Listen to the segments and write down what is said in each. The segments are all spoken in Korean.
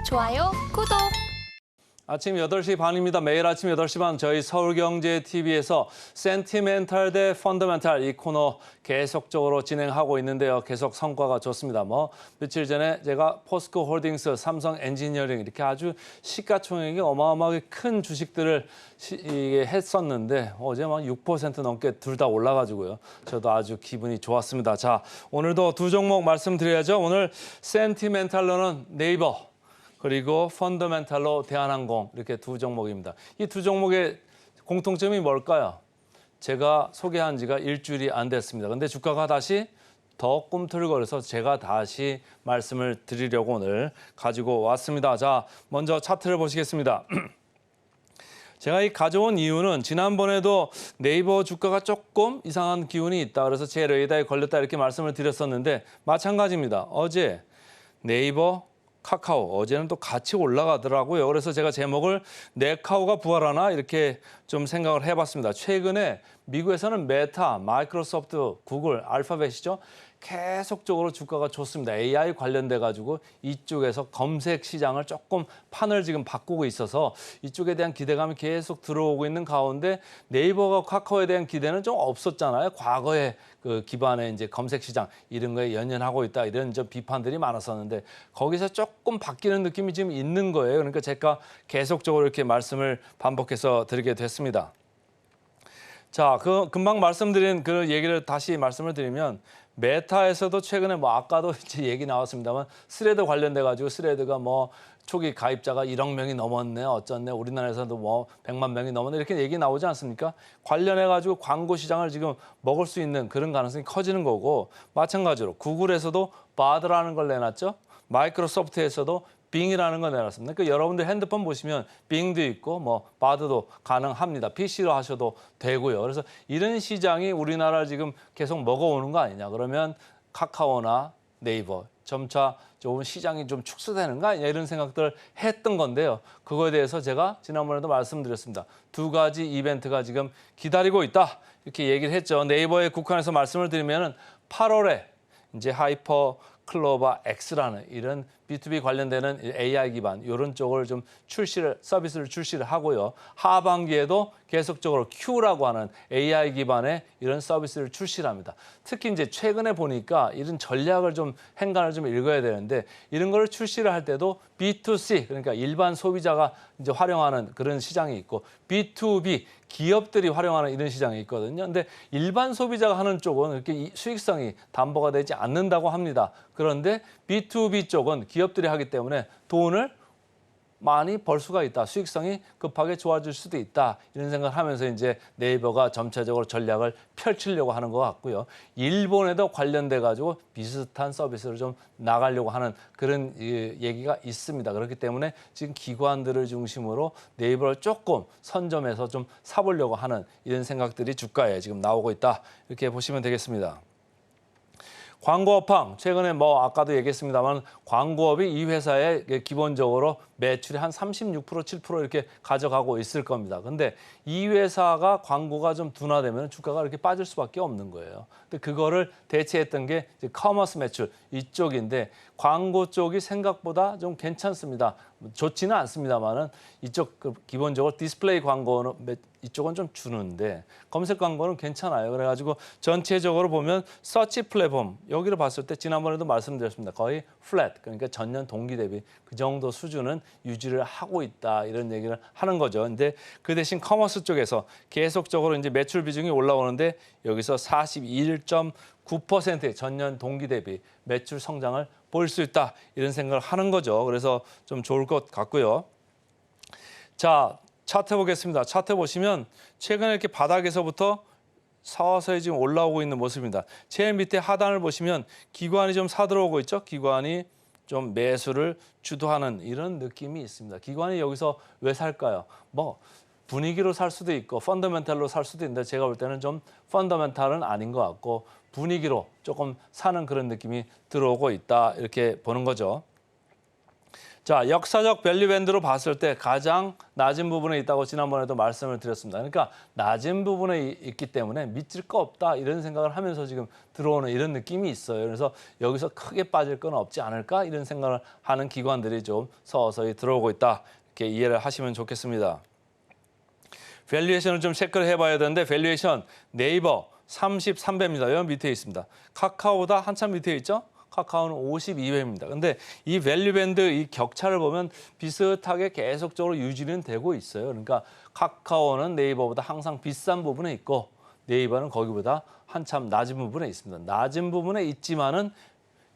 좋아요, 구독. 아침 8시 반입니다. 매일 아침 8시 반 저희 서울경제TV에서 센티멘탈 대 펀더멘탈 이 코너 계속적으로 진행하고 있는데요. 계속 성과가 좋습니다. 며칠 전에 제가 포스코 홀딩스, 삼성 엔지니어링 이렇게 아주 시가총액이 어마어마하게 큰 주식들을 했었는데 어제 6% 넘게 둘 다 올라가지고요. 저도 아주 기분이 좋았습니다. 자, 오늘도 두 종목 말씀드려야죠. 오늘 센티멘탈로는 네이버, 그리고 펀더멘탈로 대한항공 이렇게 두 종목입니다. 이 두 종목의 공통점이 뭘까요? 제가 소개한 지가 일주일이 안 됐습니다. 근데 주가가 다시 더 꿈틀거려서 제가 다시 말씀을 드리려고 오늘 가지고 왔습니다. 자, 먼저 차트를 보시겠습니다. 제가 이 가져온 이유는 지난번에도 네이버 주가가 조금 이상한 기운이 있다. 그래서 제 레이더에 걸렸다 이렇게 말씀을 드렸었는데 마찬가지입니다. 어제 네이버, 카카오 어제는 또 같이 올라가더라고요. 그래서 제가 제목을 네카오가 부활하나 이렇게 좀 생각을 해봤습니다. 최근에 미국에서는 메타, 마이크로소프트, 구글, 알파벳이죠. 계속적으로 주가가 좋습니다. AI 관련돼 가지고 이쪽에서 검색 시장을 조금 판을 지금 바꾸고 있어서 이쪽에 대한 기대감이 계속 들어오고 있는 가운데 네이버가 카카오에 대한 기대는 좀 없었잖아요. 과거에 그 기반의 이제 검색 시장 이런 거에 연연하고 있다 이런 좀 비판들이 많았었는데 거기서 조금 바뀌는 느낌이 지금 있는 거예요. 그러니까 제가 계속적으로 이렇게 말씀을 반복해서 드리게 됐습니다. 자, 금방 말씀드린 그 얘기를 다시 말씀을 드리면 메타에서도 최근에 아까도 이제 얘기 나왔습니다만 스레드 관련돼 가지고 스레드가 초기 가입자가 1억 명이 넘었네, 어쩌네, 우리나라에서도 100만 명이 넘었네 이렇게 얘기 나오지 않습니까? 관련해 가지고 광고 시장을 지금 먹을 수 있는 그런 가능성이 커지는 거고 마찬가지로 구글에서도 바드라는 걸 내놨죠. 마이크로소프트에서도 빙이라는 걸 내놨습니다. 그러니까 여러분들 핸드폰 보시면 빙도 있고 바드도 가능합니다. PC로 하셔도 되고요. 그래서 이런 시장이 우리나라를 지금 계속 먹어오는 거 아니냐. 그러면 카카오나 네이버 점차 조금 시장이 좀 축소되는 거 아니냐 이런 생각들을 했던 건데요. 그거에 대해서 제가 지난번에도 말씀드렸습니다. 두 가지 이벤트가 지금 기다리고 있다. 이렇게 얘기를 했죠. 네이버에 국한해서 말씀을 드리면 8월에 이제 하이퍼 클로바 X라는 이런 B2B 관련되는 AI 기반 이런 쪽을 좀 서비스를 출시를 하고요. 하반기에도 계속적으로 Q라고 하는 AI 기반의 이런 서비스를 출시를 합니다. 특히 이제 최근에 보니까 이런 전략을 좀 행간을 좀 읽어야 되는데 이런 거를 출시를 할 때도 B2C 그러니까 일반 소비자가 이제 활용하는 그런 시장이 있고 B2B 기업들이 활용하는 이런 시장이 있거든요. 근데 일반 소비자가 하는 쪽은 이렇게 수익성이 담보가 되지 않는다고 합니다. 그런데 B2B 쪽은 기업들이 하기 때문에 돈을 많이 벌 수가 있다. 수익성이 급하게 좋아질 수도 있다. 이런 생각을 하면서 이제 네이버가 점차적으로 전략을 펼치려고 하는 것 같고요. 일본에도 관련돼 가지고 비슷한 서비스를 좀 나가려고 하는 그런 얘기가 있습니다. 그렇기 때문에 지금 기관들을 중심으로 네이버를 조금 선점해서 좀 사보려고 하는 이런 생각들이 주가에 지금 나오고 있다. 이렇게 보시면 되겠습니다. 광고업황, 최근에 아까도 얘기했습니다만 광고업이 이 회사에 기본적으로 매출이 한 36%, 7% 이렇게 가져가고 있을 겁니다. 근데 이 회사가 광고가 좀 둔화되면 주가가 이렇게 빠질 수밖에 없는 거예요. 근데 그거를 대체했던 게 이제 커머스 매출 이쪽인데 광고 쪽이 생각보다 좀 괜찮습니다. 좋지는 않습니다만은 이쪽 기본적으로 디스플레이 광고는 이쪽은 좀 주는데 검색 광고는 괜찮아요. 그래가지고 전체적으로 보면 서치 플랫폼 여기를 봤을 때 지난번에도 말씀드렸습니다. 거의 플랫 그러니까 전년 동기 대비 그 정도 수준은 유지를 하고 있다 이런 얘기를 하는 거죠. 근데 그 대신 커머스 쪽에서 계속적으로 이제 매출 비중이 올라오는데 여기서 41.9%의 전년 동기 대비 매출 성장을 볼 수 있다 이런 생각을 하는 거죠. 그래서 좀 좋을 것 같고요. 자, 차트 보겠습니다. 차트 보시면 최근에 이렇게 바닥에서부터 서서히 지금 올라오고 있는 모습입니다. 제일 밑에 하단을 보시면 기관이 좀 사들어오고 있죠. 기관이 좀 매수를 주도하는 이런 느낌이 있습니다. 기관이 여기서 왜 살까요? 분위기로 살 수도 있고 펀더멘탈로 살 수도 있는데 제가 볼 때는 좀 펀더멘탈은 아닌 것 같고 분위기로 조금 사는 그런 느낌이 들어오고 있다 이렇게 보는 거죠. 자, 역사적 밸류밴드로 봤을 때 가장 낮은 부분에 있다고 지난번에도 말씀을 드렸습니다. 그러니까 낮은 부분에 있기 때문에 믿을 거 없다 이런 생각을 하면서 지금 들어오는 이런 느낌이 있어요. 그래서 여기서 크게 빠질 건 없지 않을까 이런 생각을 하는 기관들이 좀 서서히 들어오고 있다. 이렇게 이해를 하시면 좋겠습니다. 밸류에이션을 좀 체크를 해봐야 되는데 밸류에이션 네이버 33배입니다. 여기 밑에 있습니다. 카카오보다 한참 밑에 있죠? 카카오는 52배입니다. 근데 이 밸류밴드 이 격차를 보면 비슷하게 계속적으로 유지는 되고 있어요. 그러니까 카카오는 네이버보다 항상 비싼 부분에 있고 네이버는 거기보다 한참 낮은 부분에 있습니다. 낮은 부분에 있지만은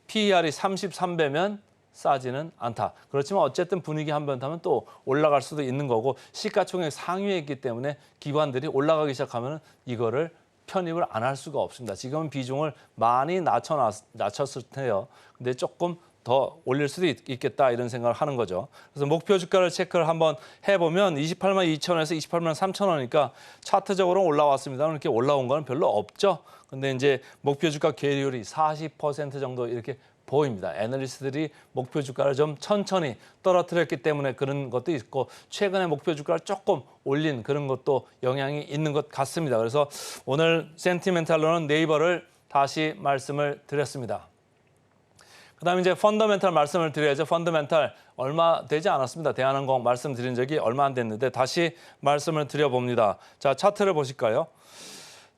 PER이 33배면 싸지는 않다. 그렇지만 어쨌든 분위기 한번 타면 또 올라갈 수도 있는 거고 시가총액 상위에 있기 때문에 기관들이 올라가기 시작하면 이거를 편입을 안 할 수가 없습니다. 지금은 비중을 많이 낮췄을 텐데요. 근데 조금 더 올릴 수도 있겠다 이런 생각을 하는 거죠. 그래서 목표 주가를 체크를 한번 해보면 28만 2천원에서 28만 3천 원이니까 차트적으로 올라왔습니다. 이렇게 올라온 건 별로 없죠. 근데 이제 목표 주가 괴리율이 40% 정도 이렇게 보입니다. 애널리스트들이 목표 주가를 좀 천천히 떨어뜨렸기 때문에 그런 것도 있고 최근에 목표 주가를 조금 올린 그런 것도 영향이 있는 것 같습니다. 그래서 오늘 센티멘탈로는 네이버를 다시 말씀을 드렸습니다. 그다음에 이제 펀더멘탈 말씀을 드려야죠. 펀더멘탈 얼마 되지 않았습니다. 대한항공 말씀드린 적이 얼마 안 됐는데 다시 말씀을 드려봅니다. 자, 차트를 보실까요?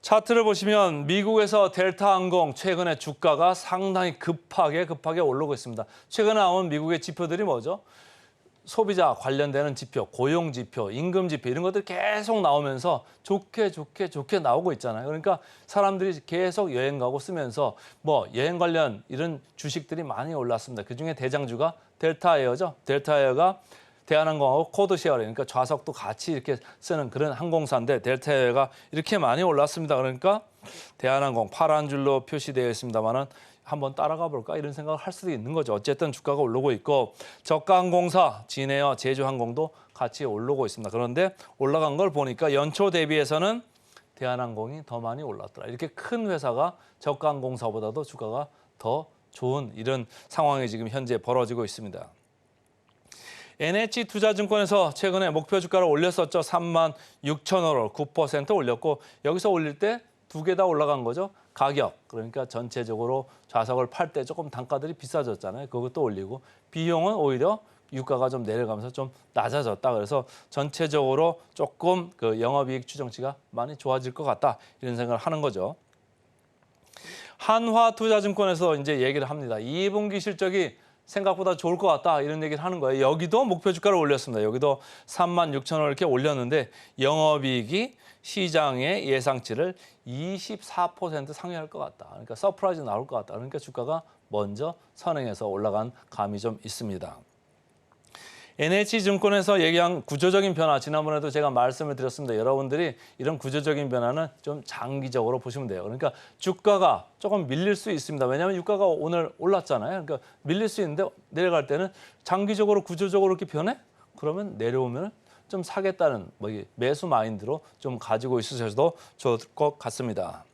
차트를 보시면 미국에서 델타항공 최근에 주가가 상당히 급하게 오르고 있습니다. 최근에 나온 미국의 지표들이 뭐죠? 소비자 관련되는 지표, 고용 지표, 임금 지표 이런 것들이 계속 나오면서 좋게 나오고 있잖아요. 그러니까 사람들이 계속 여행 가고 쓰면서 뭐 여행 관련 이런 주식들이 많이 올랐습니다. 그중에 대장주가 델타에어죠. 델타에어가 대한항공하고 코드쉐어링, 그러니까 좌석도 같이 이렇게 쓰는 그런 항공사인데 델타에어가 이렇게 많이 올랐습니다. 그러니까 대한항공 파란 줄로 표시되어 있습니다만은 한번 따라가 볼까 이런 생각을 할 수도 있는 거죠. 어쨌든 주가가 오르고 있고 저가 항공사 진에어, 제주항공도 같이 오르고 있습니다. 그런데 올라간 걸 보니까 연초 대비해서는 대한항공이 더 많이 올랐더라. 이렇게 큰 회사가 저가 항공사보다도 주가가 더 좋은 이런 상황이 지금 현재 벌어지고 있습니다. NH투자증권에서 최근에 목표 주가를 올렸었죠. 3만 6천 원을 9% 올렸고 여기서 올릴 때 두 개 다 올라간 거죠. 가격, 그러니까 전체적으로 좌석을 팔 때 조금 단가들이 비싸졌잖아요. 그것도 올리고 비용은 오히려 유가가 좀 내려가면서 좀 낮아졌다. 그래서 전체적으로 조금 그 영업이익 추정치가 많이 좋아질 것 같다. 이런 생각을 하는 거죠. 한화투자증권에서 이제 얘기를 합니다. 2분기 실적이 생각보다 좋을 것 같다 이런 얘기를 하는 거예요. 여기도 목표 주가를 올렸습니다. 여기도 3만 6천 원 이렇게 올렸는데 영업이익이 시장의 예상치를 24% 상회할 것 같다. 그러니까 서프라이즈 나올 것 같다. 그러니까 주가가 먼저 선행해서 올라간 감이 좀 있습니다. NH증권에서 얘기한 구조적인 변화, 지난번에도 제가 말씀을 드렸습니다. 여러분들이 이런 구조적인 변화는 좀 장기적으로 보시면 돼요. 그러니까 주가가 조금 밀릴 수 있습니다. 왜냐하면 유가가 오늘 올랐잖아요. 그러니까 밀릴 수 있는데 내려갈 때는 장기적으로 구조적으로 이렇게 변해? 그러면 내려오면 좀 사겠다는 매수 마인드로 좀 가지고 있으셔도 좋을 것 같습니다.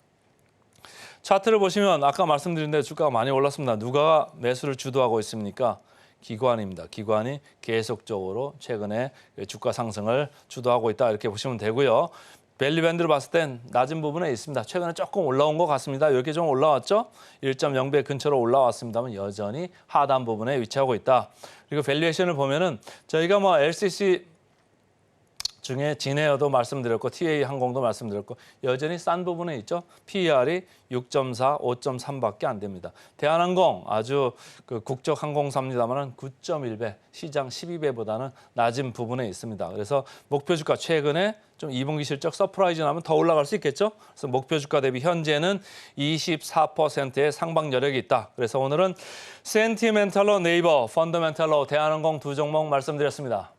차트를 보시면 아까 말씀드린 대로 주가가 많이 올랐습니다. 누가 매수를 주도하고 있습니까? 기관입니다. 기관이 계속적으로 최근에 주가 상승을 주도하고 있다 이렇게 보시면 되고요. 밸류밴드를 봤을 땐 낮은 부분에 있습니다. 최근에 조금 올라온 것 같습니다. 이렇게 좀 올라왔죠? 1.0배 근처로 올라왔습니다만 여전히 하단 부분에 위치하고 있다. 그리고 밸류에이션을 보면은 저희가 뭐 LCC 중에 진에어도 말씀드렸고 TA 항공도 말씀드렸고 여전히 싼 부분에 있죠. PER이 6.4, 5.3밖에 안 됩니다. 대한항공 아주 그 국적 항공사입니다만 9.1배, 시장 12배보다는 낮은 부분에 있습니다. 그래서 목표 주가 최근에 좀 2분기 실적 서프라이즈 나면 더 올라갈 수 있겠죠. 그래서 목표 주가 대비 현재는 24%의 상방 여력이 있다. 그래서 오늘은 센티멘탈로 네이버, 펀더멘탈로 대한항공 두 종목 말씀드렸습니다.